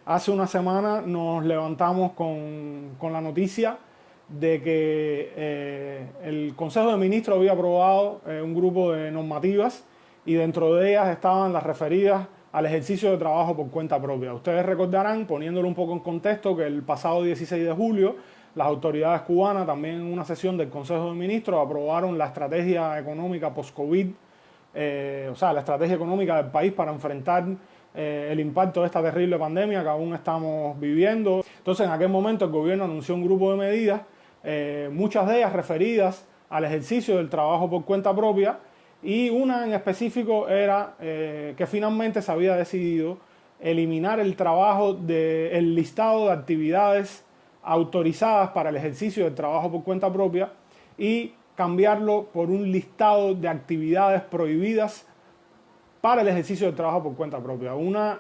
Hace una semana nos levantamos con la noticia de que el Consejo de Ministros había aprobado un grupo de normativas y dentro de ellas estaban las referidas al ejercicio de trabajo por cuenta propia. Ustedes recordarán, poniéndolo un poco en contexto, que el pasado 16 de julio las autoridades cubanas, también en una sesión del Consejo de Ministros, aprobaron la estrategia económica post-COVID, o sea, la estrategia económica del país para enfrentar el impacto de esta terrible pandemia que aún estamos viviendo. Entonces, en aquel momento el gobierno anunció un grupo de medidas, muchas de ellas referidas al ejercicio del trabajo por cuenta propia, y una en específico era que finalmente se había decidido eliminar el trabajo del listado de actividades autorizadas para el ejercicio del trabajo por cuenta propia y cambiarlo por un listado de actividades prohibidas para el ejercicio del trabajo por cuenta propia. Una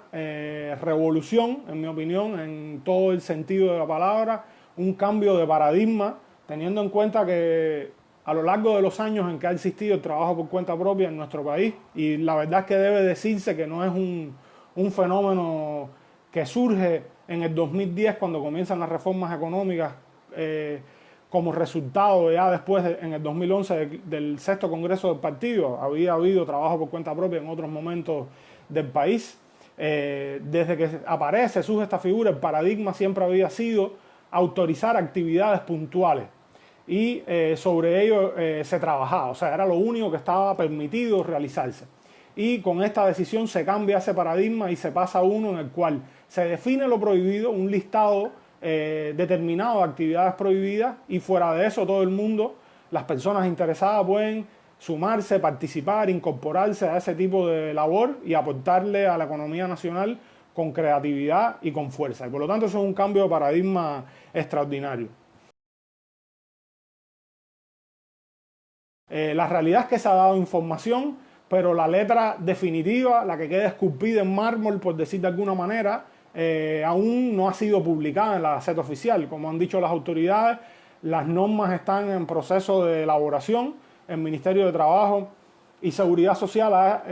revolución, en mi opinión, en todo el sentido de la palabra, un cambio de paradigma, teniendo en cuenta que a lo largo de los años en que ha existido el trabajo por cuenta propia en nuestro país, y la verdad es que debe decirse que no es un fenómeno que surge en el 2010 cuando comienzan las reformas económicas como resultado ya después en el 2011 del sexto congreso del partido. Había habido trabajo por cuenta propia en otros momentos del país. Desde que aparece, surge esta figura, el paradigma siempre había sido autorizar actividades puntuales y sobre ello se trabajaba, o sea, era lo único que estaba permitido realizarse. Y con esta decisión se cambia ese paradigma y se pasa a uno en el cual se define lo prohibido, un listado determinado de actividades prohibidas, y fuera de eso todo el mundo, las personas interesadas pueden sumarse, participar, incorporarse a ese tipo de labor y aportarle a la economía nacional con creatividad y con fuerza. Y por lo tanto eso es un cambio de paradigma extraordinario. La realidad es que se ha dado información, pero la letra definitiva, la que queda esculpida en mármol, por decir de alguna manera, aún no ha sido publicada en la Gaceta Oficial. Como han dicho las autoridades, las normas están en proceso de elaboración. El Ministerio de Trabajo y Seguridad Social ha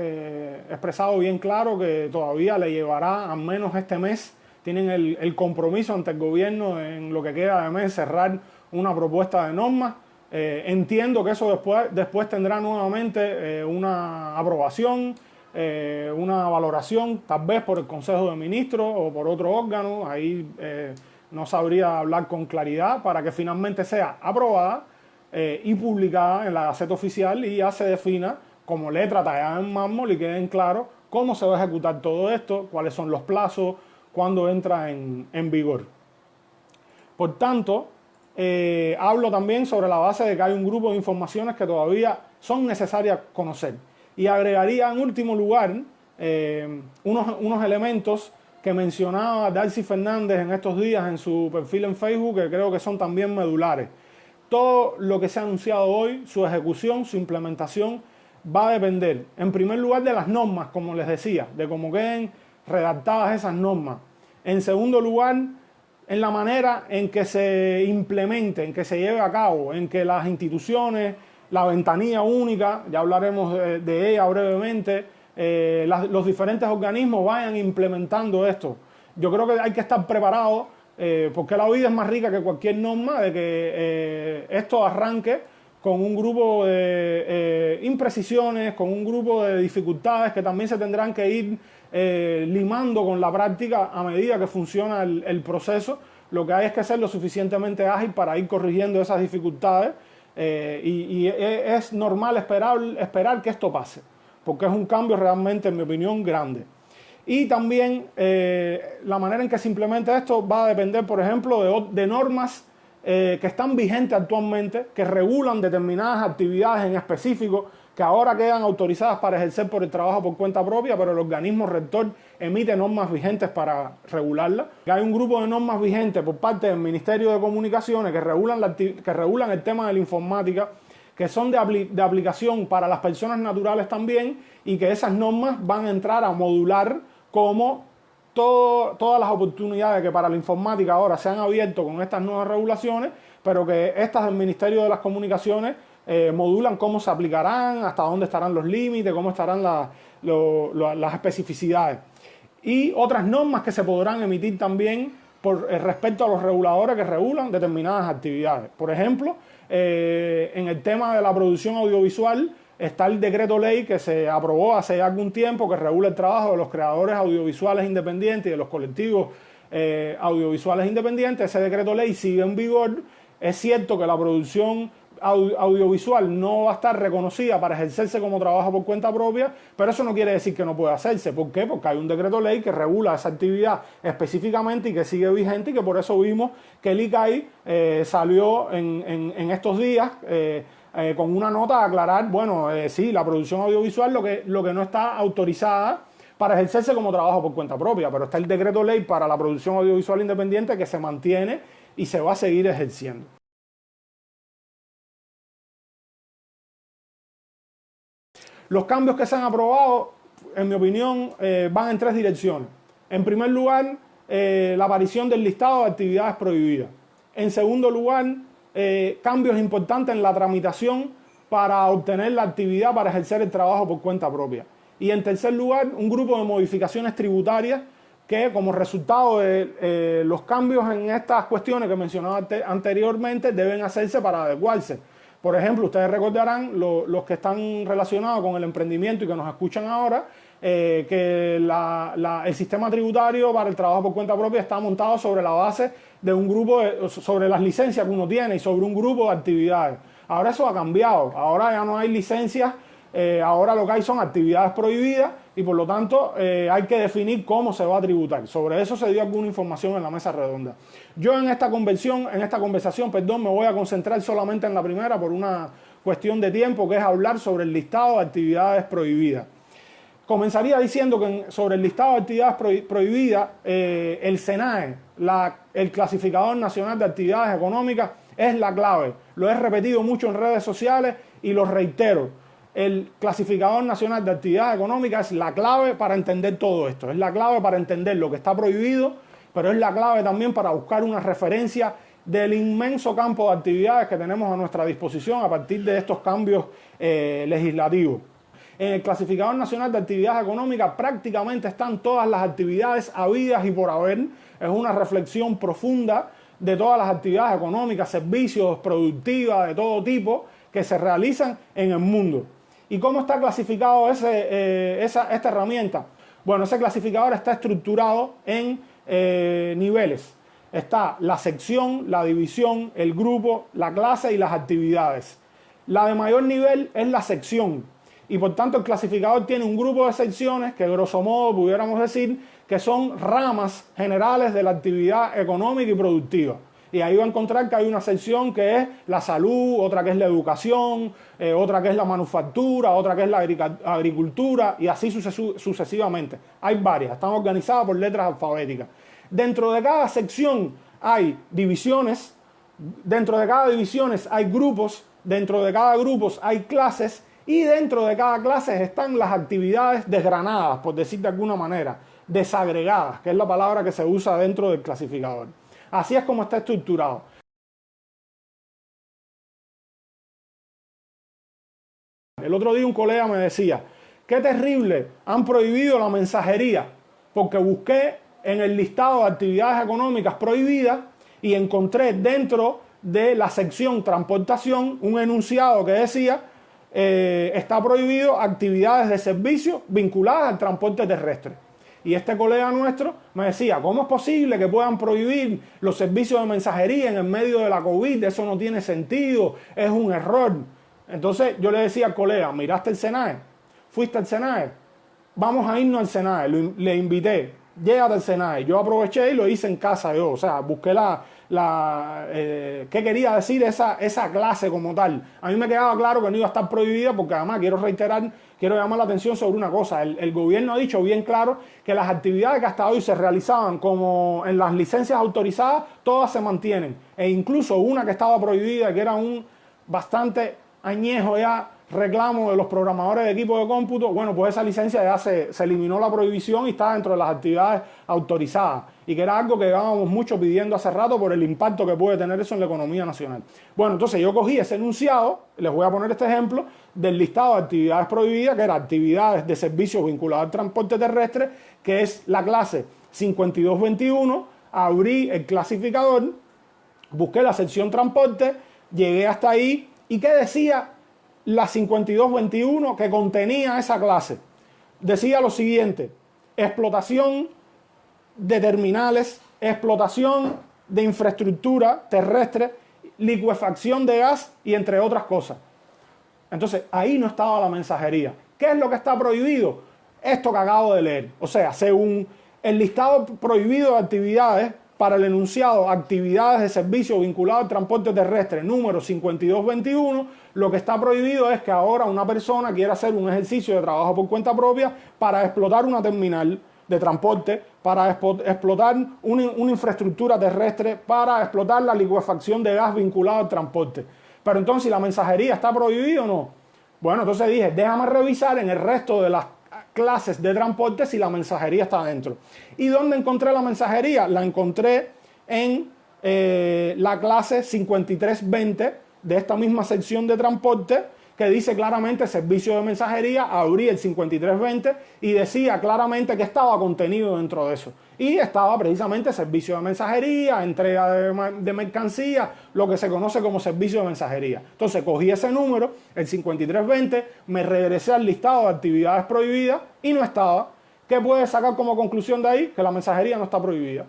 expresado bien claro que todavía le llevará al menos este mes. Tienen el compromiso ante el gobierno en lo que queda de mes cerrar una propuesta de normas. Entiendo que eso después tendrá nuevamente una aprobación, una valoración, tal vez por el Consejo de Ministros o por otro órgano. Ahí no sabría hablar con claridad, para que finalmente sea aprobada y publicada en la Gaceta Oficial y ya se defina como letra tallada en mármol y queden claro cómo se va a ejecutar todo esto, cuáles son los plazos, cuándo entra en vigor. Por tanto, hablo también sobre la base de que hay un grupo de informaciones que todavía son necesarias conocer. Y agregaría en último lugar unos elementos que mencionaba Darcy Fernández en estos días en su perfil en Facebook, que creo que son también medulares. Todo lo que se ha anunciado hoy, su ejecución, su implementación, va a depender, en primer lugar, de las normas, como les decía, de cómo queden redactadas esas normas. En segundo lugar, en la manera en que se implemente, en que se lleve a cabo, en que las instituciones, la ventanilla única, ya hablaremos de ella brevemente, los diferentes organismos vayan implementando esto. Yo creo que hay que estar preparados, porque la vida es más rica que cualquier norma, de que esto arranque con un grupo de imprecisiones, con un grupo de dificultades que también se tendrán que ir limando con la práctica a medida que funciona el proceso. Lo que hay es que ser lo suficientemente ágil para ir corrigiendo esas dificultades, y es normal esperar que esto pase, porque es un cambio realmente, en mi opinión, grande. Y también la manera en que se implemente esto va a depender, por ejemplo, de normas que están vigentes actualmente, que regulan determinadas actividades en específico, que ahora quedan autorizadas para ejercer por el trabajo por cuenta propia, pero el organismo rector emite normas vigentes para regularlas. Hay un grupo de normas vigentes por parte del Ministerio de Comunicaciones que regulan el tema de la informática, que son de aplicación para las personas naturales también, y que esas normas van a entrar a modular como todas las oportunidades que para la informática ahora se han abierto con estas nuevas regulaciones, pero que estas del Ministerio de las Comunicaciones modulan cómo se aplicarán, hasta dónde estarán los límites, cómo estarán las especificidades. y otras normas que se podrán emitir también respecto a los reguladores que regulan determinadas actividades. Por ejemplo, en el tema de la producción audiovisual está el decreto ley que se aprobó hace algún tiempo que regula el trabajo de los creadores audiovisuales independientes y de los colectivos audiovisuales independientes. Ese decreto ley sigue en vigor. Es cierto que la producción audiovisual no va a estar reconocida para ejercerse como trabajo por cuenta propia, pero eso no quiere decir que no pueda hacerse. ¿Por qué? Porque hay un decreto ley que regula esa actividad específicamente y que sigue vigente, y que por eso vimos que el ICAI salió en estos días con una nota a aclarar, bueno, sí, la producción audiovisual lo que no está autorizada para ejercerse como trabajo por cuenta propia, pero está el decreto ley para la producción audiovisual independiente que se mantiene y se va a seguir ejerciendo. Los cambios que se han aprobado, en mi opinión, van en tres direcciones. En primer lugar, la aparición del listado de actividades prohibidas. En segundo lugar, cambios importantes en la tramitación para obtener la actividad para ejercer el trabajo por cuenta propia. Y en tercer lugar, un grupo de modificaciones tributarias que, como resultado de los cambios en estas cuestiones que mencionaba anteriormente, deben hacerse para adecuarse. Por ejemplo, ustedes recordarán, los que están relacionados con el emprendimiento y que nos escuchan ahora, que el sistema tributario para el trabajo por cuenta propia está montado sobre la base de un grupo, sobre las licencias que uno tiene y sobre un grupo de actividades. Ahora eso ha cambiado, ahora ya no hay licencias, ahora lo que hay son actividades prohibidas y por lo tanto hay que definir cómo se va a tributar. Sobre eso se dio alguna información en la mesa redonda. Yo en esta conversación, me voy a concentrar solamente en la primera por una cuestión de tiempo, que es hablar sobre el listado de actividades prohibidas. Comenzaría diciendo que sobre el listado de actividades prohibidas, el SENAE, el Clasificador Nacional de Actividades Económicas, es la clave. Lo he repetido mucho en redes sociales y lo reitero. El Clasificador Nacional de Actividades Económicas es la clave para entender todo esto. Es la clave para entender lo que está prohibido, pero es la clave también para buscar una referencia del inmenso campo de actividades que tenemos a nuestra disposición a partir de estos cambios legislativos. En el Clasificador Nacional de Actividades Económicas prácticamente están todas las actividades habidas y por haber. Es una reflexión profunda de todas las actividades económicas, servicios, productivas, de todo tipo, que se realizan en el mundo. ¿Y cómo está clasificado esta herramienta? Bueno, ese clasificador está estructurado en niveles. Está la sección, la división, el grupo, la clase y las actividades. La de mayor nivel es la sección. Y por tanto el clasificador tiene un grupo de secciones que grosso modo pudiéramos decir que son ramas generales de la actividad económica y productiva. Y ahí va a encontrar que hay una sección que es la salud, otra que es la educación, otra que es la manufactura, otra que es la agricultura y así sucesivamente. Hay varias, están organizadas por letras alfabéticas. Dentro de cada sección hay divisiones, dentro de cada división hay grupos, dentro de cada grupos hay clases y dentro de cada clase están las actividades desgranadas, por decir de alguna manera, desagregadas, que es la palabra que se usa dentro del clasificador. Así es como está estructurado. El otro día un colega me decía, qué terrible, han prohibido la mensajería, porque busqué en el listado de actividades económicas prohibidas y encontré dentro de la sección transportación un enunciado que decía está prohibido actividades de servicio vinculadas al transporte terrestre. Y este colega nuestro me decía, ¿cómo es posible que puedan prohibir los servicios de mensajería en el medio de la COVID? Eso no tiene sentido, es un error. Entonces yo le decía al colega, ¿miraste el SENAE? ¿Fuiste al SENAE? Vamos a irnos al SENAE, le invité, llégate al SENAE. Yo aproveché y lo hice en casa yo, o sea, busqué qué quería decir esa clase como tal. A mí me quedaba claro que no iba a estar prohibida porque además quiero llamar la atención sobre una cosa. El gobierno ha dicho bien claro que las actividades que hasta hoy se realizaban como en las licencias autorizadas, todas se mantienen. E incluso una que estaba prohibida, que era un bastante añejo ya, reclamo de los programadores de equipos de cómputo, bueno, pues esa licencia ya se eliminó la prohibición y está dentro de las actividades autorizadas. Y que era algo que llevábamos mucho pidiendo hace rato por el impacto que puede tener eso en la economía nacional. Bueno, entonces yo cogí ese enunciado, les voy a poner este ejemplo, del listado de actividades prohibidas, que era actividades de servicios vinculados al transporte terrestre, que es la clase 5221, abrí el clasificador, busqué la sección transporte, llegué hasta ahí, ¿y qué decía la 5221 que contenía esa clase? Decía lo siguiente: explotación de terminales, explotación de infraestructura terrestre, licuefacción de gas y entre otras cosas. Entonces, ahí no estaba la mensajería. ¿Qué es lo que está prohibido? Esto que acabo de leer. O sea, según el listado prohibido de actividades para el enunciado actividades de servicio vinculado al transporte terrestre número 5221, lo que está prohibido es que ahora una persona quiera hacer un ejercicio de trabajo por cuenta propia para explotar una terminal de transporte, para explotar una infraestructura terrestre, para explotar la licuefacción de gas vinculado al transporte. Pero entonces, ¿si la mensajería está prohibida o no? Bueno, entonces dije, déjame revisar en el resto de las clases de transporte si la mensajería está dentro. ¿Y dónde encontré la mensajería? La encontré en la clase 5320 de esta misma sección de transporte, que dice claramente servicio de mensajería. Abrí el 5320 y decía claramente que estaba contenido dentro de eso. Y estaba precisamente servicio de mensajería, entrega de mercancía, lo que se conoce como servicio de mensajería. Entonces cogí ese número, el 5320, me regresé al listado de actividades prohibidas y no estaba. ¿Qué puedes sacar como conclusión de ahí? Que la mensajería no está prohibida.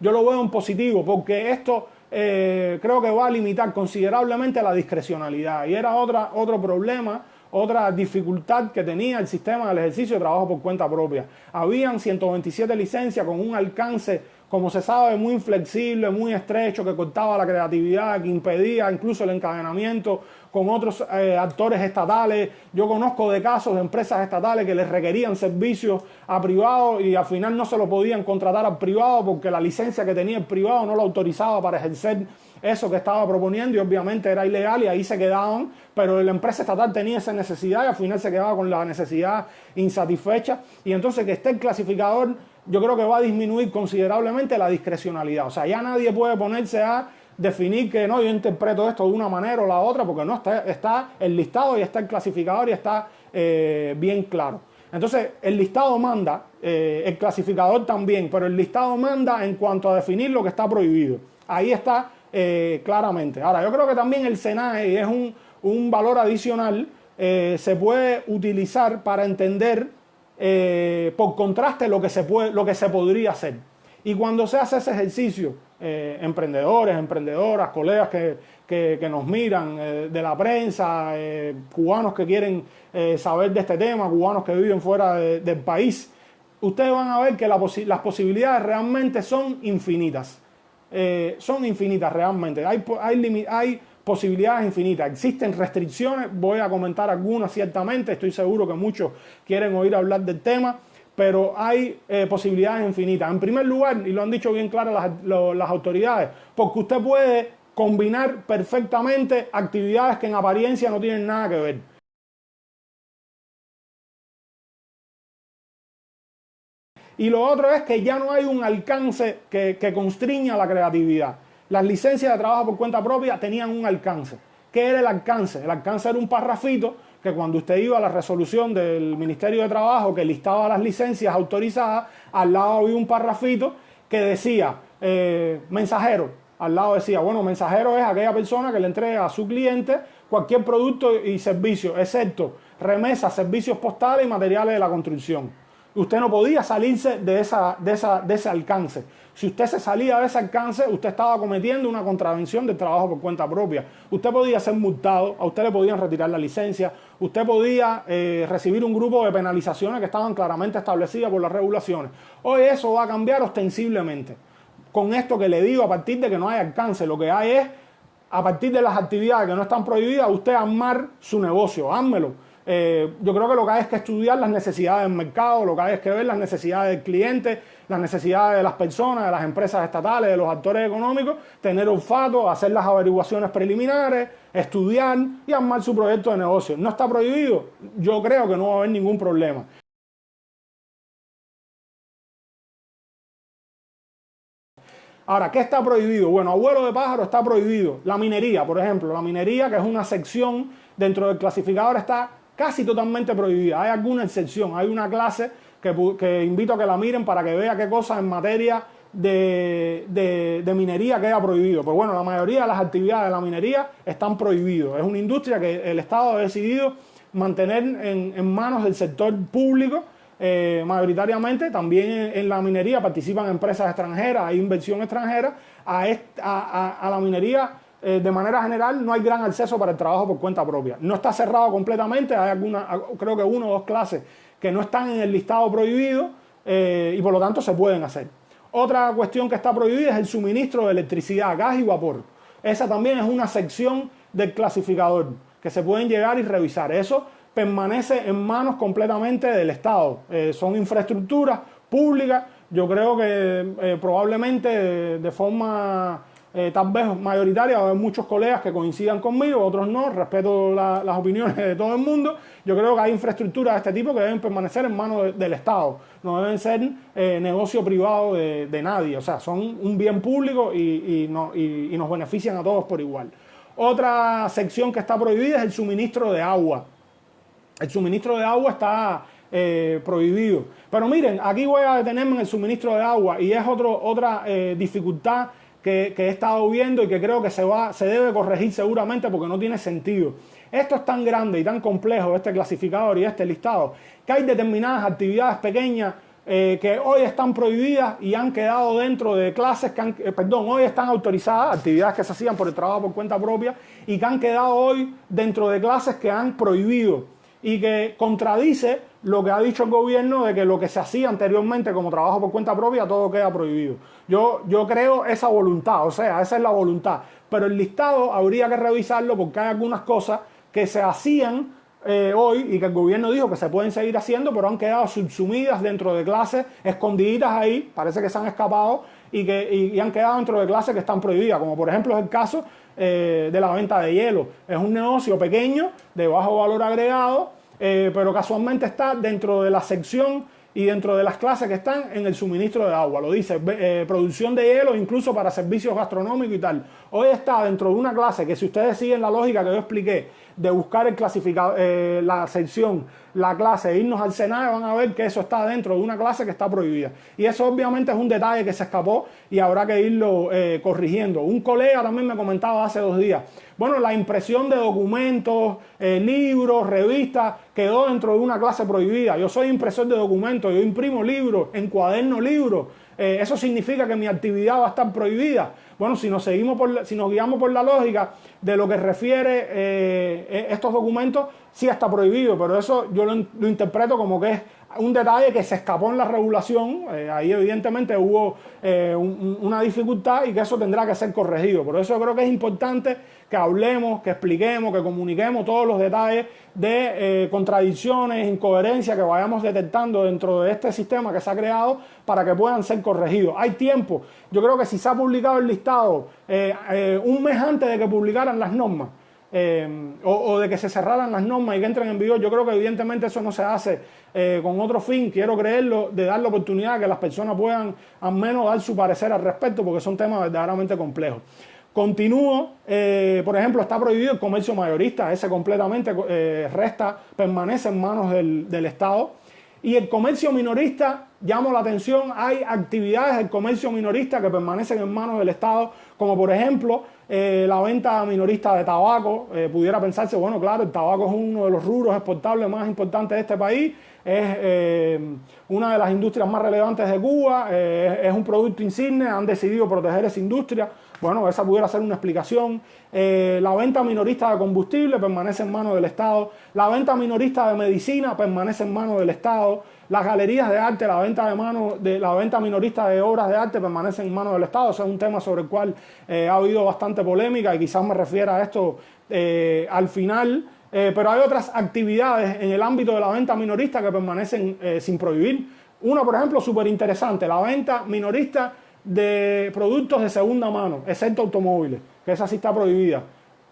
Yo lo veo en positivo porque esto creo que va a limitar considerablemente la discrecionalidad, y era otro problema, otra dificultad que tenía el sistema del ejercicio de trabajo por cuenta propia. Habían 127 licencias con un alcance, como se sabe, muy inflexible, muy estrecho, que cortaba la creatividad, que impedía incluso el encadenamiento con otros actores estatales. Yo conozco de casos de empresas estatales que les requerían servicios a privados y al final no se lo podían contratar al privado porque la licencia que tenía el privado no lo autorizaba para ejercer eso que estaba proponiendo, y obviamente era ilegal y ahí se quedaban, pero la empresa estatal tenía esa necesidad y al final se quedaba con la necesidad insatisfecha. Y entonces que esté el clasificador, yo creo que va a disminuir considerablemente la discrecionalidad. O sea, ya nadie puede ponerse a definir que no, yo interpreto esto de una manera o la otra, porque no está el listado y está el clasificador y está bien claro. Entonces, el listado manda, el clasificador también, pero el listado manda en cuanto a definir lo que está prohibido. Ahí está claramente. Ahora, yo creo que también el SENAE es un valor adicional, se puede utilizar para entender por contraste lo que se podría hacer. Y cuando se hace ese ejercicio, emprendedores, emprendedoras, colegas que nos miran, de la prensa, cubanos que quieren saber de este tema, cubanos que viven fuera del país, ustedes van a ver que las posibilidades realmente son infinitas. Son infinitas realmente. Hay posibilidades infinitas. Existen restricciones, voy a comentar algunas ciertamente, estoy seguro que muchos quieren oír hablar del tema, pero hay posibilidades infinitas. En primer lugar, y lo han dicho bien claro las autoridades, porque usted puede combinar perfectamente actividades que en apariencia no tienen nada que ver. Y lo otro es que ya no hay un alcance que constriña la creatividad. Las licencias de trabajo por cuenta propia tenían un alcance. ¿Qué era el alcance? El alcance era un parrafito que cuando usted iba a la resolución del Ministerio de Trabajo que listaba las licencias autorizadas, al lado había un parrafito que decía mensajero. Al lado decía, bueno, mensajero es aquella persona que le entrega a su cliente cualquier producto y servicio, excepto remesas, servicios postales y materiales de la construcción. Usted no podía salirse de ese alcance. Si usted se salía de ese alcance, usted estaba cometiendo una contravención del trabajo por cuenta propia. Usted podía ser multado, a usted le podían retirar la licencia, usted podía recibir un grupo de penalizaciones que estaban claramente establecidas por las regulaciones. Hoy eso va a cambiar ostensiblemente. Con esto que le digo, a partir de que no hay alcance, lo que hay es, a partir de las actividades que no están prohibidas, usted armar su negocio, ármelo. Yo creo que lo que hay es que estudiar las necesidades del mercado, lo que hay es que ver las necesidades del cliente, las necesidades de las personas, de las empresas estatales, de los actores económicos, tener olfato, hacer las averiguaciones preliminares, estudiar y armar su proyecto de negocio. ¿No está prohibido? Yo creo que no va a haber ningún problema. Ahora, ¿qué está prohibido? Bueno, a vuelo de pájaro está prohibido. La minería, por ejemplo, la minería, que es una sección dentro del clasificador, está casi totalmente prohibida. Hay alguna excepción, hay una clase que invito a que la miren para que vea qué cosas en materia de minería queda prohibido. Pues bueno, la mayoría de las actividades de la minería están prohibidas. Es una industria que el Estado ha decidido mantener en manos del sector público. Mayoritariamente también en la minería participan empresas extranjeras, hay inversión extranjera. A la minería de manera general no hay gran acceso para el trabajo por cuenta propia. No está cerrado completamente, hay creo que 1 o 2 clases que no están en el listado prohibido y por lo tanto se pueden hacer. Otra cuestión que está prohibida es el suministro de electricidad, gas y vapor. Esa también es una sección del clasificador que se pueden llegar y revisar. Eso permanece en manos completamente del Estado. Son infraestructuras públicas. Yo creo que probablemente de forma tal vez mayoritaria va a haber muchos colegas que coincidan conmigo, otros no. Respeto las opiniones de todo el mundo. Yo creo que hay infraestructuras de este tipo que deben permanecer en manos del Estado. No deben ser negocio privado de nadie. O sea, son un bien público y nos benefician a todos por igual. Otra sección que está prohibida es el suministro de agua. El suministro de agua está prohibido. Pero miren, aquí voy a detenerme en el suministro de agua y es otra dificultad que he estado viendo y que creo que se debe corregir seguramente porque no tiene sentido. Esto es tan grande y tan complejo, este clasificador y este listado, que hay determinadas actividades pequeñas que hoy están prohibidas y han quedado dentro de clases que hoy están autorizadas, actividades que se hacían por el trabajo por cuenta propia y que han quedado hoy dentro de clases que han prohibido y que contradice lo que ha dicho el gobierno de que lo que se hacía anteriormente como trabajo por cuenta propia todo queda prohibido. Yo creo esa voluntad, o sea, esa es la voluntad, pero el listado habría que revisarlo porque hay algunas cosas que se hacían hoy y que el gobierno dijo que se pueden seguir haciendo, pero han quedado subsumidas dentro de clases, escondiditas ahí, parece que se han escapado y han quedado dentro de clases que están prohibidas, como por ejemplo es el caso de la venta de hielo. Es un negocio pequeño, de bajo valor agregado, pero casualmente está dentro de la sección y dentro de las clases que están en el suministro de agua. Lo dice, producción de hielo incluso para servicios gastronómicos y tal. Hoy está dentro de una clase que si ustedes siguen la lógica que yo expliqué, de buscar el clasificado, la sección, la clase e irnos al SENAE, van a ver que eso está dentro de una clase que está prohibida. Y eso obviamente es un detalle que se escapó y habrá que irlo corrigiendo. Un colega también me comentaba hace 2 días, bueno, la impresión de documentos, libros, revistas, quedó dentro de una clase prohibida. Yo soy impresor de documentos, yo imprimo libros, encuaderno libros. ¿Eso significa que mi actividad va a estar prohibida? Bueno, si nos guiamos por la lógica de lo que refiere estos documentos, sí está prohibido, pero eso yo lo interpreto como que es un detalle que se escapó en la regulación. Ahí evidentemente hubo una dificultad y que eso tendrá que ser corregido. Por eso yo creo que es importante que hablemos, que expliquemos, que comuniquemos todos los detalles de contradicciones, incoherencias que vayamos detectando dentro de este sistema que se ha creado para que puedan ser corregidos. Hay tiempo. Yo creo que si se ha publicado el listado un mes antes de que publicaran las normas, o de que se cerraran las normas y que entren en vigor, yo creo que evidentemente eso no se hace con otro fin, quiero creerlo, de dar la oportunidad de que las personas puedan al menos dar su parecer al respecto, porque son temas verdaderamente complejos. Continúo, por ejemplo, está prohibido el comercio mayorista, ese completamente permanece en manos del Estado. Y el comercio minorista, llamo la atención, hay actividades del comercio minorista que permanecen en manos del Estado, como por ejemplo la venta minorista de tabaco. Pudiera pensarse, bueno, claro, el tabaco es uno de los rubros exportables más importantes de este país, es una de las industrias más relevantes de Cuba, es un producto insigne, han decidido proteger esa industria. Bueno, esa pudiera ser una explicación. La venta minorista de combustible permanece en manos del Estado. La venta minorista de medicina permanece en manos del Estado. Las galerías de arte, la venta minorista de obras de arte permanece en manos del Estado. O sea, es un tema sobre el cual ha habido bastante polémica y quizás me refiera a esto al final. pero hay otras actividades en el ámbito de la venta minorista que permanecen sin prohibir. Una, por ejemplo, súper interesante, la venta minorista de productos de segunda mano, excepto automóviles, que esa sí está prohibida.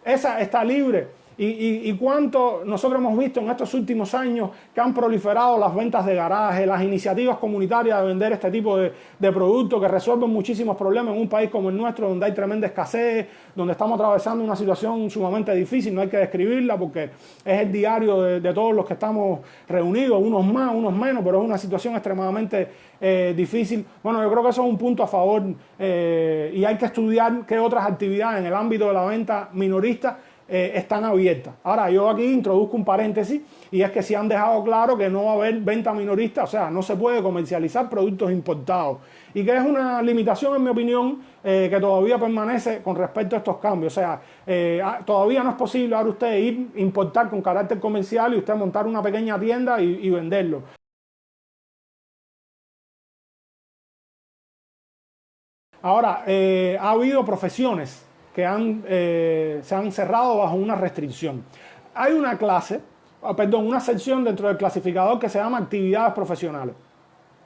Esa está libre. Y cuánto nosotros hemos visto en estos últimos años que han proliferado las ventas de garaje, las iniciativas comunitarias de vender este tipo de productos que resuelven muchísimos problemas en un país como el nuestro, donde hay tremenda escasez, donde estamos atravesando una situación sumamente difícil, no hay que describirla porque es el diario de todos los que estamos reunidos, unos más, unos menos, pero es una situación extremadamente difícil. Bueno, yo creo que eso es un punto a favor y hay que estudiar qué otras actividades en el ámbito de la venta minorista están abiertas. Ahora, yo aquí introduzco un paréntesis y es que sí han dejado claro que no va a haber venta minorista, o sea, no se puede comercializar productos importados y que es una limitación, en mi opinión, que todavía permanece con respecto a estos cambios. O sea, todavía no es posible ahora usted ir importar con carácter comercial y usted montar una pequeña tienda y venderlo. Ahora, ha habido profesiones que se han cerrado bajo una restricción. Hay una una sección dentro del clasificador que se llama actividades profesionales.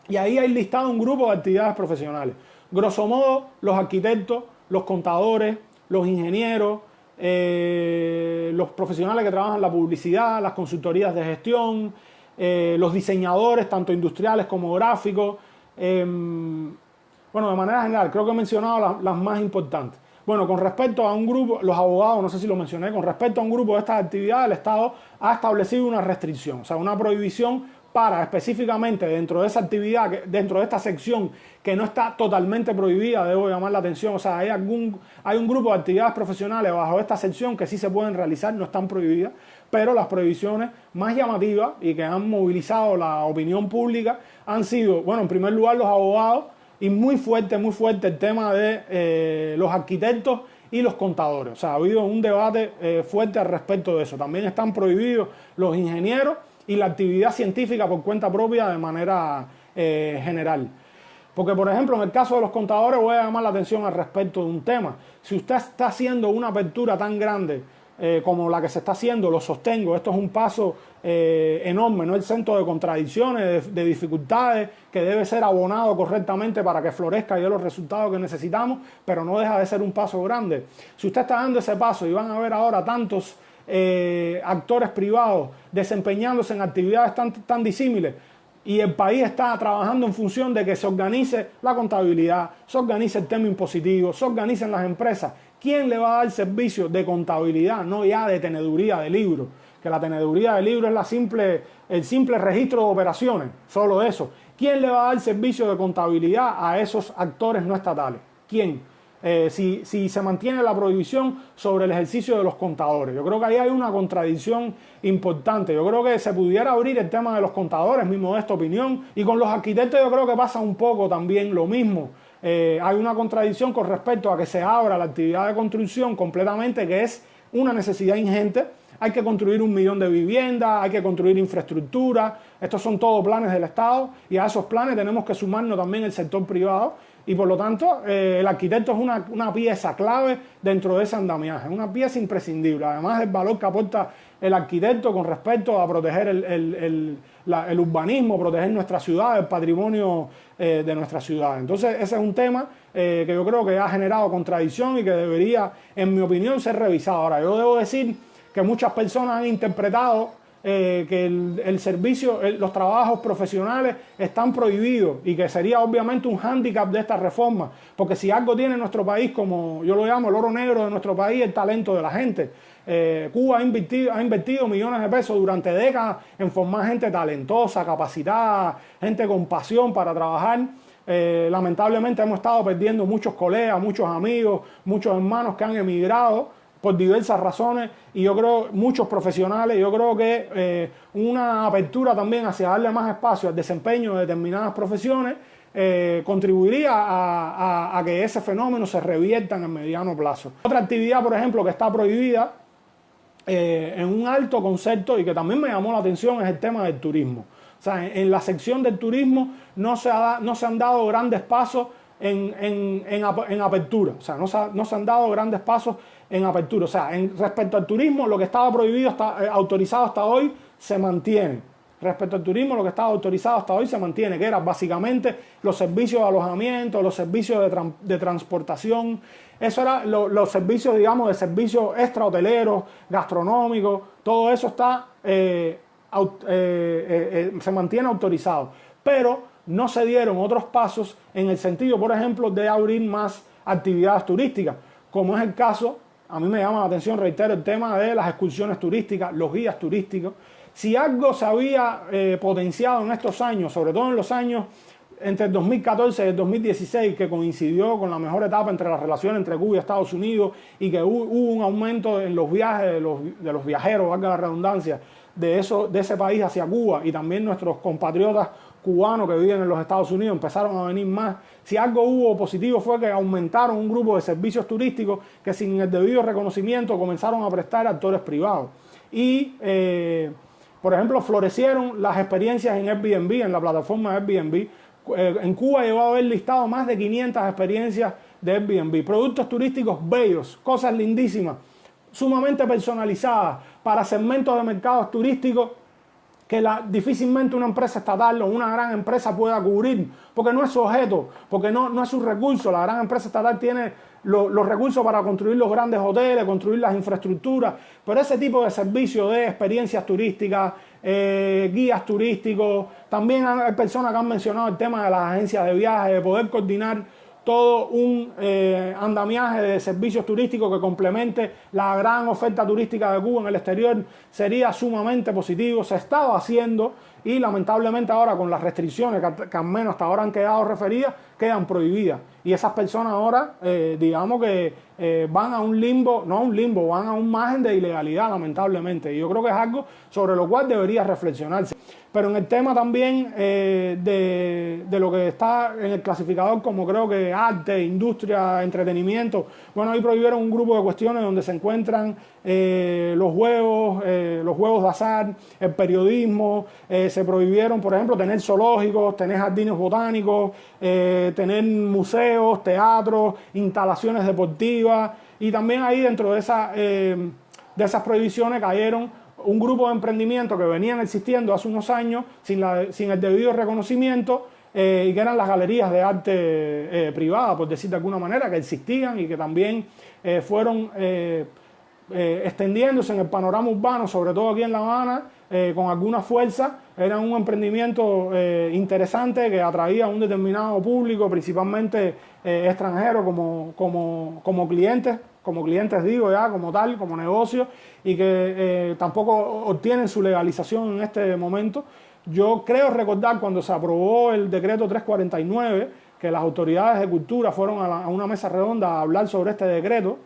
Y ahí hay listado un grupo de actividades profesionales. Grosso modo, los arquitectos, los contadores, los ingenieros, los profesionales que trabajan en la publicidad, las consultorías de gestión, los diseñadores, tanto industriales como gráficos. Bueno, de manera general, creo que he mencionado las más importantes. Bueno, con respecto a un grupo, los abogados, no sé si lo mencioné, con respecto a un grupo de estas actividades, el Estado ha establecido una restricción, o sea, una prohibición para específicamente dentro de esa actividad, dentro de esta sección que no está totalmente prohibida, debo llamar la atención, o sea, hay un grupo de actividades profesionales bajo esta sección que sí se pueden realizar, no están prohibidas, pero las prohibiciones más llamativas y que han movilizado la opinión pública han sido, bueno, en primer lugar los abogados, y muy fuerte el tema de los arquitectos y los contadores. O sea, ha habido un debate fuerte al respecto de eso. También están prohibidos los ingenieros y la actividad científica por cuenta propia de manera general. Porque, por ejemplo, en el caso de los contadores voy a llamar la atención al respecto de un tema. Si usted está haciendo una apertura tan grande como la que se está haciendo, lo sostengo, esto es un paso enorme, no exento de contradicciones, de dificultades, que debe ser abonado correctamente para que florezca y dé los resultados que necesitamos, pero no deja de ser un paso grande. Si usted está dando ese paso y van a ver ahora tantos actores privados desempeñándose en actividades tan disímiles, y el país está trabajando en función de que se organice la contabilidad, se organice el tema impositivo, se organicen las empresas. ¿Quién le va a dar servicio de contabilidad, no ya de teneduría de libros? Que la teneduría de libros es el simple registro de operaciones, solo eso. ¿Quién le va a dar servicio de contabilidad a esos actores no estatales? ¿Quién? Si se mantiene la prohibición sobre el ejercicio de los contadores. Yo creo que ahí hay una contradicción importante. Yo creo que se pudiera abrir el tema de los contadores, mi modesta opinión, y con los arquitectos yo creo que pasa un poco también lo mismo. Hay una contradicción con respecto a que se abra la actividad de construcción completamente, que es una necesidad ingente. Hay que construir 1 millón de viviendas, hay que construir infraestructura. Estos son todos planes del Estado y a esos planes tenemos que sumarnos también el sector privado. Y por lo tanto, el arquitecto es una pieza clave dentro de ese andamiaje, una pieza imprescindible. Además del valor que aporta el arquitecto con respecto a proteger el urbanismo, proteger nuestra ciudad, el patrimonio de nuestra ciudad. Entonces, ese es un tema que yo creo que ha generado contradicción y que debería, en mi opinión, ser revisado. Ahora, yo debo decir que muchas personas han interpretado que el servicio, los trabajos profesionales están prohibidos y que sería obviamente un hándicap de esta reforma, porque si algo tiene nuestro país, como yo lo llamo el oro negro de nuestro país, el talento de la gente. Cuba ha invertido millones de pesos durante décadas en formar gente talentosa, capacitada, gente con pasión para trabajar. Lamentablemente hemos estado perdiendo muchos colegas, muchos amigos, muchos hermanos que han emigrado por diversas razones, y yo creo, muchos profesionales, yo creo que una apertura también hacia darle más espacio al desempeño de determinadas profesiones contribuiría a que ese fenómeno se revierta en el mediano plazo. Otra actividad, por ejemplo, que está prohibida en un alto concepto y que también me llamó la atención es el tema del turismo. O sea, en la sección del turismo no se han dado grandes pasos en apertura. O sea, no se han dado grandes pasos en apertura. O sea, respecto al turismo, lo que estaba prohibido, autorizado hasta hoy, se mantiene. Respecto al turismo, lo que estaba autorizado hasta hoy se mantiene, que era básicamente los servicios de alojamiento, los servicios de transportación. Eso era los servicios, digamos, de servicios extrahoteleros, gastronómicos. Todo eso está, se mantiene autorizado. Pero no se dieron otros pasos en el sentido, por ejemplo, de abrir más actividades turísticas, como es el caso, a mí me llama la atención, reitero, el tema de las excursiones turísticas, los guías turísticos. Si algo se había potenciado en estos años, sobre todo en los años entre el 2014 y el 2016, que coincidió con la mejor etapa entre las relaciones entre Cuba y Estados Unidos, y que hubo un aumento en los viajes de los viajeros, valga la redundancia, de ese país hacia Cuba, y también nuestros compatriotas cubanos que viven en los Estados Unidos empezaron a venir más. Si algo hubo positivo fue que aumentaron un grupo de servicios turísticos que sin el debido reconocimiento comenzaron a prestar a actores privados. Y, por ejemplo, florecieron las experiencias en Airbnb, en la plataforma Airbnb. En Cuba llegó a haber listado más de 500 experiencias de Airbnb. Productos turísticos bellos, cosas lindísimas, sumamente personalizadas para segmentos de mercados turísticos que difícilmente una empresa estatal o una gran empresa pueda cubrir, porque no es su objeto, porque no es su recurso. La gran empresa estatal tiene los recursos para construir los grandes hoteles, construir las infraestructuras, pero ese tipo de servicio de experiencias turísticas, guías turísticos, también hay personas que han mencionado el tema de las agencias de viajes, de poder coordinar todo un andamiaje de servicios turísticos que complemente la gran oferta turística de Cuba en el exterior, sería sumamente positivo. Se estaba haciendo y lamentablemente ahora con las restricciones que al menos hasta ahora han quedado referidas, quedan prohibidas. Y esas personas ahora, digamos que van a un limbo, no a un limbo, van a un margen de ilegalidad, lamentablemente. Y yo creo que es algo sobre lo cual debería reflexionarse. Pero en el tema también de lo que está en el clasificador como creo que arte, industria, entretenimiento, bueno, ahí prohibieron un grupo de cuestiones donde se encuentran los juegos de azar, el periodismo, se prohibieron, por ejemplo, tener zoológicos, tener jardines botánicos, tener museos, teatros, instalaciones deportivas, y también ahí dentro de esas prohibiciones cayeron un grupo de emprendimientos que venían existiendo hace unos años sin el debido reconocimiento, y que eran las galerías de arte privadas, por decir de alguna manera, que existían y que también fueron extendiéndose en el panorama urbano, sobre todo aquí en La Habana, con alguna fuerza. Era un emprendimiento interesante que atraía a un determinado público, principalmente extranjero, como clientes digo ya, como tal, como negocio, y que tampoco obtienen su legalización en este momento. Yo creo recordar cuando se aprobó el decreto 349, que las autoridades de cultura fueron a una mesa redonda a hablar sobre este decreto.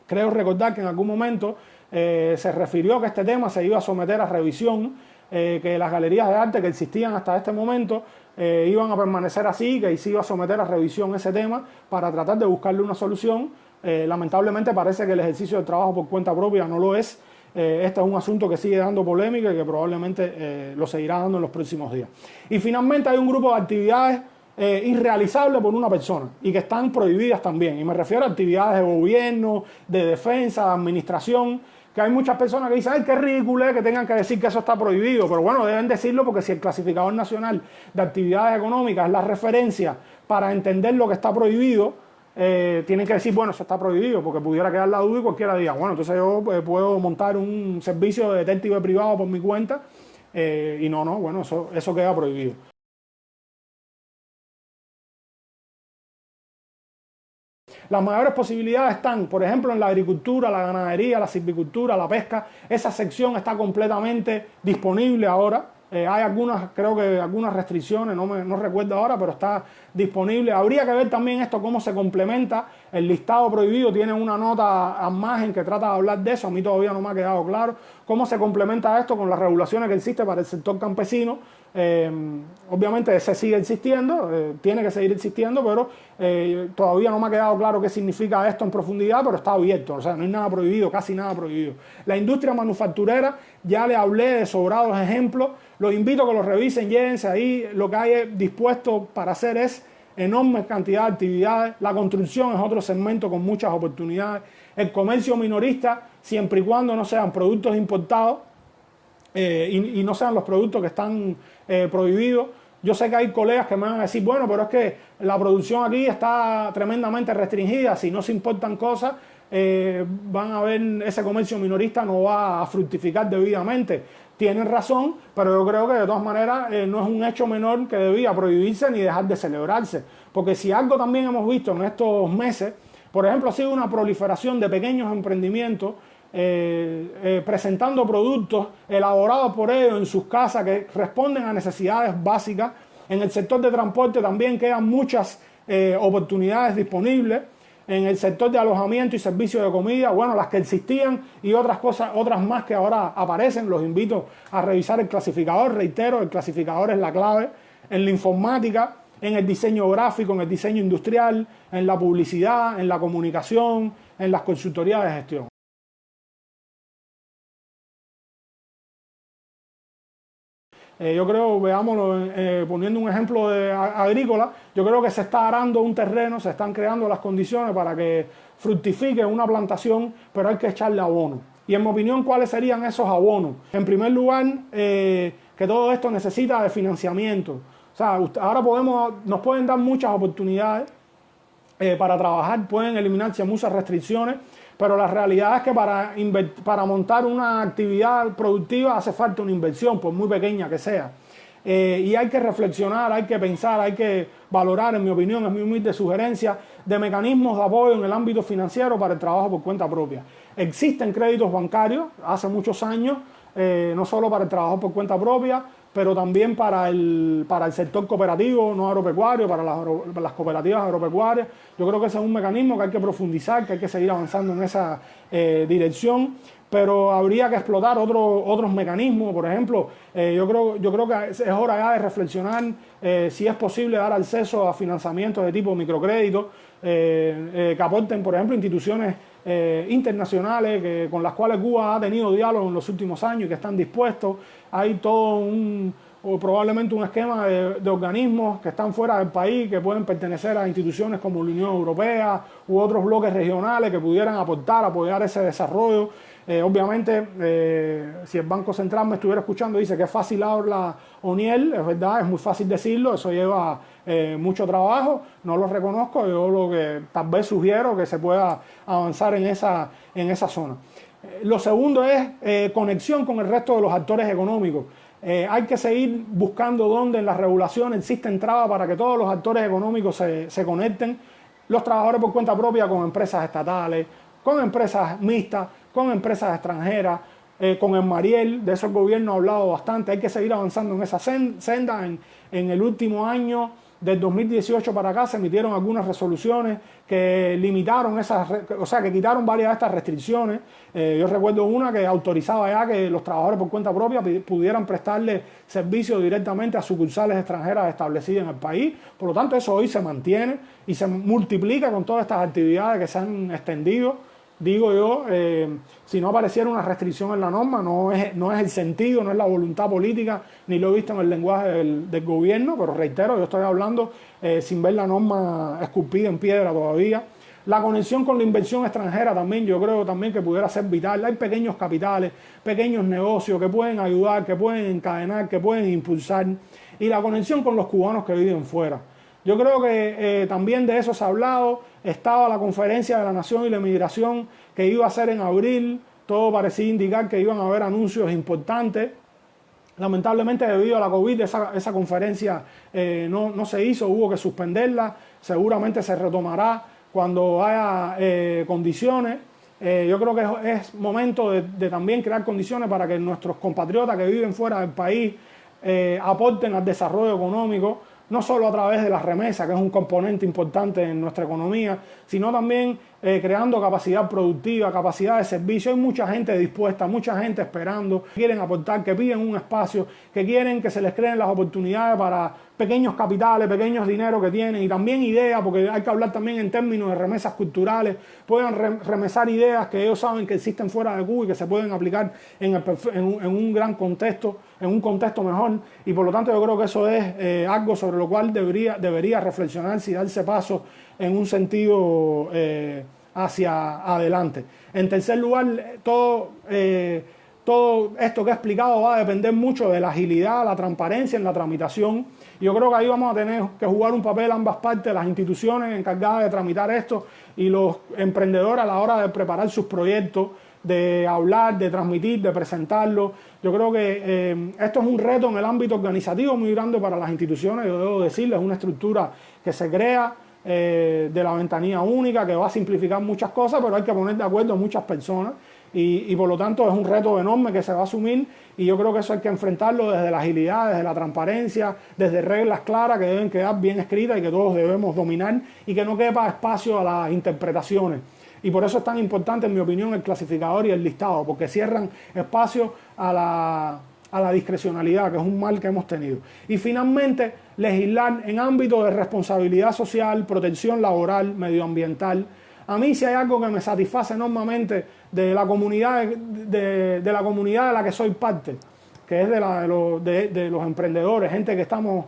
Creo recordar que en algún momento se refirió que este tema se iba a someter a revisión, que las galerías de arte que existían hasta este momento iban a permanecer así, que se iba a someter a revisión ese tema para tratar de buscarle una solución. Lamentablemente parece que el ejercicio del trabajo por cuenta propia no lo es. Este es un asunto que sigue dando polémica y que probablemente lo seguirá dando en los próximos días. Y finalmente hay un grupo de actividades irrealizables por una persona y que están prohibidas también. Y me refiero a actividades de gobierno, de defensa, de administración, que hay muchas personas que dicen, ay, qué ridículo es que tengan que decir que eso está prohibido. Pero bueno, deben decirlo porque si el clasificador nacional de actividades económicas es la referencia para entender lo que está prohibido, tienen que decir, bueno, eso está prohibido, porque pudiera quedar la duda y cualquiera diga, bueno, entonces yo puedo montar un servicio de detective privado por mi cuenta, y no, bueno, eso queda prohibido. Las mayores posibilidades están, por ejemplo, en la agricultura, la ganadería, la silvicultura, la pesca. Esa sección está completamente disponible ahora. Hay creo que algunas restricciones, no recuerdo ahora, pero está disponible. Habría que ver también esto, cómo se complementa. El listado prohibido tiene una nota al margen que trata de hablar de eso. A mí todavía no me ha quedado claro cómo se complementa esto con las regulaciones que existen para el sector campesino. Obviamente se sigue existiendo, tiene que seguir existiendo, pero todavía no me ha quedado claro qué significa esto en profundidad, pero está abierto, o sea, no hay nada prohibido, casi nada prohibido. La industria manufacturera, ya le hablé de sobrados ejemplos, los invito a que los revisen, llévense ahí, lo que hay dispuesto para hacer es enormes cantidades de actividades. La construcción es otro segmento con muchas oportunidades. El comercio minorista, siempre y cuando no sean productos importados y no sean los productos que están prohibidos. Yo sé que hay colegas que me van a decir, bueno, pero es que la producción aquí está tremendamente restringida, si no se importan cosas, van a ver, ese comercio minorista no va a fructificar debidamente. Tienen razón, pero yo creo que de todas maneras no es un hecho menor que debía prohibirse ni dejar de celebrarse. Porque si algo también hemos visto en estos meses, por ejemplo, ha sido una proliferación de pequeños emprendimientos presentando productos elaborados por ellos en sus casas que responden a necesidades básicas. En el sector de transporte también quedan muchas oportunidades disponibles. En el sector de alojamiento y servicios de comida, bueno, las que existían y otras cosas, otras más que ahora aparecen. Los invito a revisar el clasificador. Reitero, el clasificador es la clave. En la informática, en el diseño gráfico, en el diseño industrial, en la publicidad, en la comunicación, en las consultorías de gestión. Yo creo, veámoslo, poniendo un ejemplo agrícola, yo creo que se está arando un terreno, se están creando las condiciones para que fructifique una plantación, pero hay que echarle abono. Y en mi opinión, ¿cuáles serían esos abonos? En primer lugar, que todo esto necesita de financiamiento. O sea, ahora nos pueden dar muchas oportunidades para trabajar, pueden eliminarse muchas restricciones, pero la realidad es que para montar una actividad productiva hace falta una inversión, por muy pequeña que sea. Y hay que reflexionar, hay que pensar, hay que valorar, en mi opinión, es mi humilde sugerencia, de mecanismos de apoyo en el ámbito financiero para el trabajo por cuenta propia. Existen créditos bancarios hace muchos años, no solo para el trabajo por cuenta propia, pero también para el sector cooperativo, no agropecuario, para las cooperativas agropecuarias. Yo creo que ese es un mecanismo que hay que profundizar, que hay que seguir avanzando en esa dirección, pero habría que explotar otros mecanismos. Por ejemplo, yo creo que es hora ya de reflexionar si es posible dar acceso a financiamientos de tipo microcrédito, que aporten, por ejemplo, instituciones internacionales con las cuales Cuba ha tenido diálogo en los últimos años y que están dispuestos. Hay todo o probablemente un esquema de organismos que están fuera del país, que pueden pertenecer a instituciones como la Unión Europea u otros bloques regionales que pudieran apoyar ese desarrollo. Obviamente, si el Banco Central me estuviera escuchando, dice que es fácil habla O'Neill, es verdad, es muy fácil decirlo, eso lleva mucho trabajo, no lo reconozco, yo lo que tal vez sugiero que se pueda avanzar en esa zona. Lo segundo es conexión con el resto de los actores económicos. Hay que seguir buscando dónde en la regulación existen trabas para que todos los actores económicos se conecten. Los trabajadores por cuenta propia con empresas estatales, con empresas mixtas, con empresas extranjeras, con el Mariel, de eso el gobierno ha hablado bastante. Hay que seguir avanzando en esa senda. En el último año, del 2018 para acá, se emitieron algunas resoluciones que limitaron que quitaron varias de estas restricciones. Yo recuerdo una que autorizaba ya que los trabajadores por cuenta propia pudieran prestarle servicios directamente a sucursales extranjeras establecidas en el país. Por lo tanto, eso hoy se mantiene y se multiplica con todas estas actividades que se han extendido. Digo yo, si no apareciera una restricción en la norma, no es el sentido, no es la voluntad política, ni lo he visto en el lenguaje del gobierno, pero reitero, yo estoy hablando sin ver la norma esculpida en piedra todavía. La conexión con la inversión extranjera también, yo creo también que pudiera ser vital. Hay pequeños capitales, pequeños negocios que pueden ayudar, que pueden encadenar, que pueden impulsar. Y la conexión con los cubanos que viven fuera. Yo creo que también de eso se ha hablado. Estaba la conferencia de la Nación y la Migración que iba a ser en abril. Todo parecía indicar que iban a haber anuncios importantes. Lamentablemente, debido a la COVID, esa conferencia no se hizo, hubo que suspenderla. Seguramente se retomará cuando haya condiciones. Yo creo que es momento de también crear condiciones para que nuestros compatriotas que viven fuera del país aporten al desarrollo económico, no solo a través de las remesas, que es un componente importante en nuestra economía, sino también creando capacidad productiva, capacidad de servicio. Hay mucha gente dispuesta, mucha gente esperando, que quieren aportar, que piden un espacio, que quieren que se les creen las oportunidades para pequeños capitales, pequeños dineros que tienen, y también ideas, porque hay que hablar también en términos de remesas culturales. Puedan remesar ideas que ellos saben que existen fuera de Cuba y que se pueden aplicar en un gran contexto, en un contexto mejor, y por lo tanto yo creo que eso es algo sobre lo cual debería reflexionarse y darse paso en un sentido hacia adelante. En tercer lugar, todo esto que he explicado va a depender mucho de la agilidad, la transparencia en la tramitación. Yo creo que ahí vamos a tener que jugar un papel ambas partes, las instituciones encargadas de tramitar esto y los emprendedores a la hora de preparar sus proyectos, de hablar, de transmitir, de presentarlo. Yo creo que esto es un reto en el ámbito organizativo muy grande para las instituciones. Yo debo decirles, es una estructura que se crea de la ventanilla única, que va a simplificar muchas cosas, pero hay que poner de acuerdo a muchas personas y por lo tanto es un reto enorme que se va a asumir, y yo creo que eso hay que enfrentarlo desde la agilidad, desde la transparencia, desde reglas claras que deben quedar bien escritas y que todos debemos dominar y que no quepa espacio a las interpretaciones. Y por eso es tan importante, en mi opinión, el clasificador y el listado, porque cierran espacio a la discrecionalidad, que es un mal que hemos tenido. Y finalmente, legislar en ámbitos de responsabilidad social, protección laboral, medioambiental. A mí, si hay algo que me satisface enormemente de la comunidad de la que soy parte, que es de los emprendedores, gente que estamos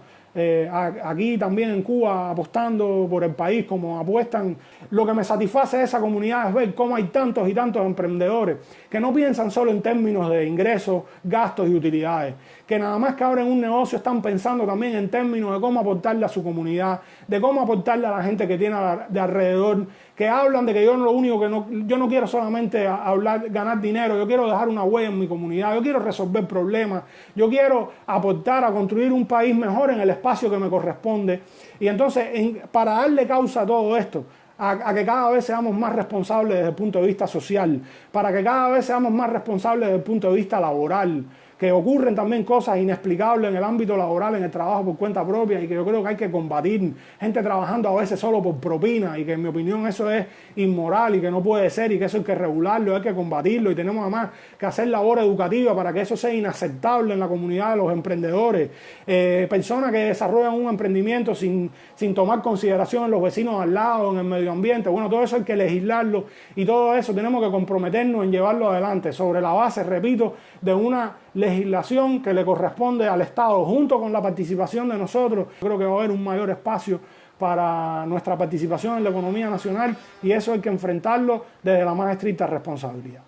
aquí también en Cuba apostando por el país como apuestan. Lo que me satisface de esa comunidad es ver cómo hay tantos y tantos emprendedores que no piensan solo en términos de ingresos, gastos y utilidades, que nada más que abren un negocio están pensando también en términos de cómo aportarle a su comunidad, de cómo aportarle a la gente que tiene de alrededor, que hablan de que yo no quiero solamente ganar dinero, yo quiero dejar una huella en mi comunidad, yo quiero resolver problemas, yo quiero aportar a construir un país mejor en el espacio que me corresponde. Y entonces, para darle causa a todo esto, a que cada vez seamos más responsables desde el punto de vista social, para que cada vez seamos más responsables desde el punto de vista laboral, que ocurren también cosas inexplicables en el ámbito laboral, en el trabajo por cuenta propia, y que yo creo que hay que combatir. Gente trabajando a veces solo por propina, y que en mi opinión eso es inmoral y que no puede ser, y que eso hay que regularlo, hay que combatirlo, y tenemos además que hacer labor educativa para que eso sea inaceptable en la comunidad de los emprendedores. Personas que desarrollan un emprendimiento sin tomar consideración en los vecinos al lado, en el medio ambiente. Bueno, todo eso hay que legislarlo, y todo eso tenemos que comprometernos en llevarlo adelante sobre la base, repito, de una legislación que le corresponde al Estado, junto con la participación de nosotros. Creo que va a haber un mayor espacio para nuestra participación en la economía nacional, y eso hay que enfrentarlo desde la más estricta responsabilidad.